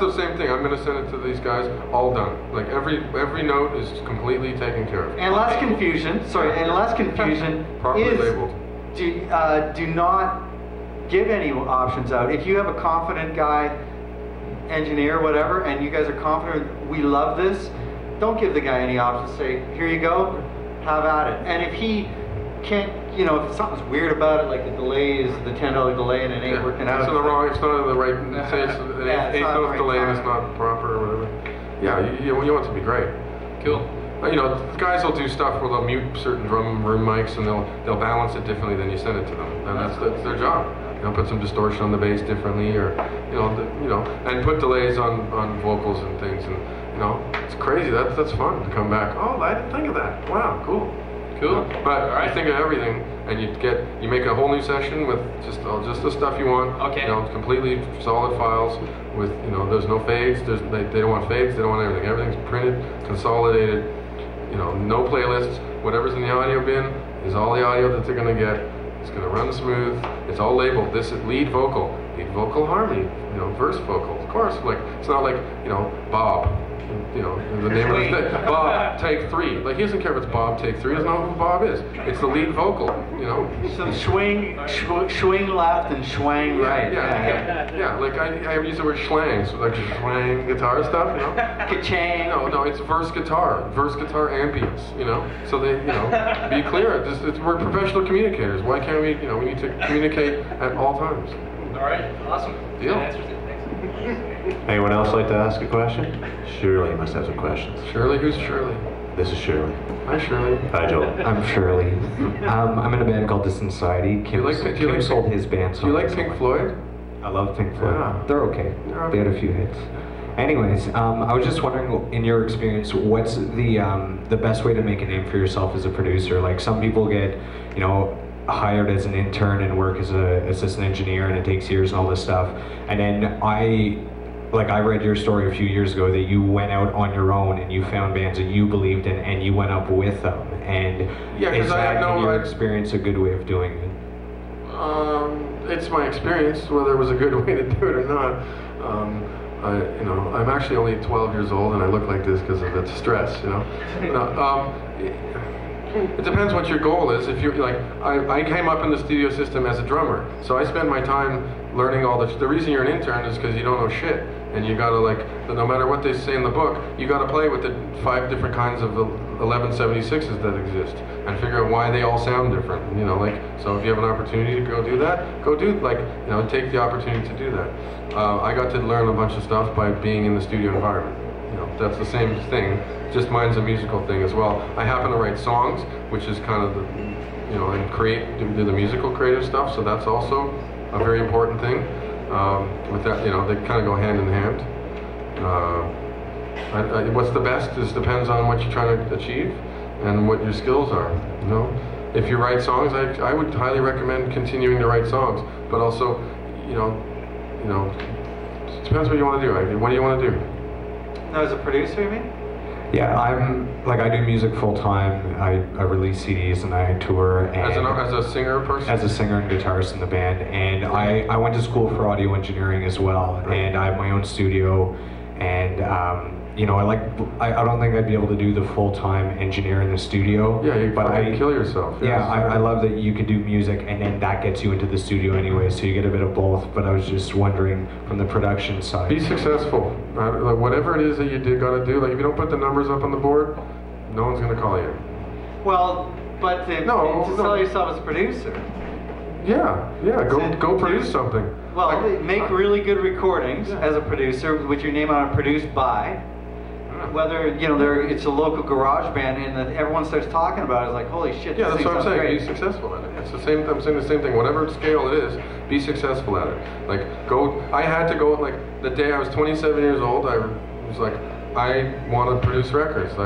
The same thing. I'm going to send it to these guys, all done. Like every note is completely taken care of. And less confusion. Sorry, and less confusion properly is labeled. Do not give any options out. If you have a confident guy, engineer, whatever, and you guys are confident, we love this, don't give the guy any options. Say, here you go, have at it. And if he can't, you know, if something's weird about it, like the delay is the $10 delay and it ain't working out. It's in the wrong, it's not in the right, say it's an eighth note delay and it's not proper or whatever. Yeah, you want it to be great. Cool. You know, guys will do stuff where they'll mute certain drum room mics and they'll balance it differently than you send it to them, and that's their job. You know, put some distortion on the bass differently, or you know, and put delays on vocals and things, and you know, it's crazy. That's fun to come back. Oh, I didn't think of that. Wow, cool. Cool. But I think of everything, and you make a whole new session with just the stuff you want. Okay. You know, completely solid files with, you know, there's no fades. They don't want fades. They don't want everything. Everything's printed, consolidated. You know, no playlists. Whatever's in the audio bin is all the audio that they're gonna get. It's gonna run smooth. It's all labeled. This is lead vocal harmony. You know, verse vocal. Of course, like it's not like, you know, Bob. You know, the name of the thing. Bob, take 3. Like, he doesn't care if it's Bob, take 3. He doesn't know who Bob is. It's the lead vocal, you know. So swing left and swing right. Yeah. Like, I use the word schlang, so like schlang guitar stuff, you know. Ka-chang. No, it's verse guitar ambience, you know. So they, you know, be clear. We're professional communicators. Why can't we, you know, we need to communicate at all times. All right, awesome. Deal. Anyone else like to ask a question? Shirley must have some questions. Shirley? Who's Shirley? This is Shirley. Hi, Shirley. Hi, Joel. I'm Shirley. I'm in a band called Distant Society. Kim sold his band. Do you like Pink Floyd? I love Pink Floyd. Yeah. They're okay. They had a few hits. Anyways, I was just wondering, in your experience, what's the best way to make a name for yourself as a producer? Like, some people get, you know, hired as an intern and work as an assistant engineer, and it takes years and all this stuff. And then I read your story a few years ago that you went out on your own and you found bands that you believed in and you went up with them. And is that, in your experience, a good way of doing it? It's my experience, whether it was a good way to do it or not. I'm actually only 12 years old and I look like this because of the stress, you know. It depends what your goal is. If you like, I came up in the studio system as a drummer, so I spend my time learning all the reason you're an intern is because you don't know shit, and you gotta, like, no matter what they say in the book, you gotta play with the 5 different kinds of 1176s that exist and figure out why they all sound different. You know, like, so if you have an opportunity to go do that, you know, take the opportunity to do that. I got to learn a bunch of stuff by being in the studio environment. You know, that's the same thing, just mine's a musical thing as well. I happen to write songs, which is kind of the, you know, and do the musical creative stuff, so that's also a very important thing. With that, you know, they kind of go hand in hand. What's the best depends on what you're trying to achieve and what your skills are, you know. If you write songs, I would highly recommend continuing to write songs, but also, you know, it depends what you want to do. I mean, what do you want to do? Now, as a producer, you mean? Yeah, I do music full time. I release CDs and I tour. And as a singer person? As a singer and guitarist in the band. And I went to school for audio engineering as well. Right. And I have my own studio. And you know, I don't think I'd be able to do the full-time engineer in the studio. Yeah, you'd kill yourself. Yes. Yeah, I love that you could do music and then that gets you into the studio anyway, so you get a bit of both. But I was just wondering from the production side. Be successful. Like, whatever it is that you got to do, like if you don't put the numbers up on the board, no one's going to call you. Well, but to sell yourself as a producer. Yeah, go produce something. Well, make really good recordings as a producer with your name on it, produced by. Whether, you know, it's a local garage band and that everyone starts talking about it, it's like, holy shit, yeah, that's what I'm saying. Great. Be successful at it. It's the same. I'm saying the same thing. Whatever scale it is, be successful at it. Like, I had to go, like, the day I was 27 years old, I was like, I want to produce records.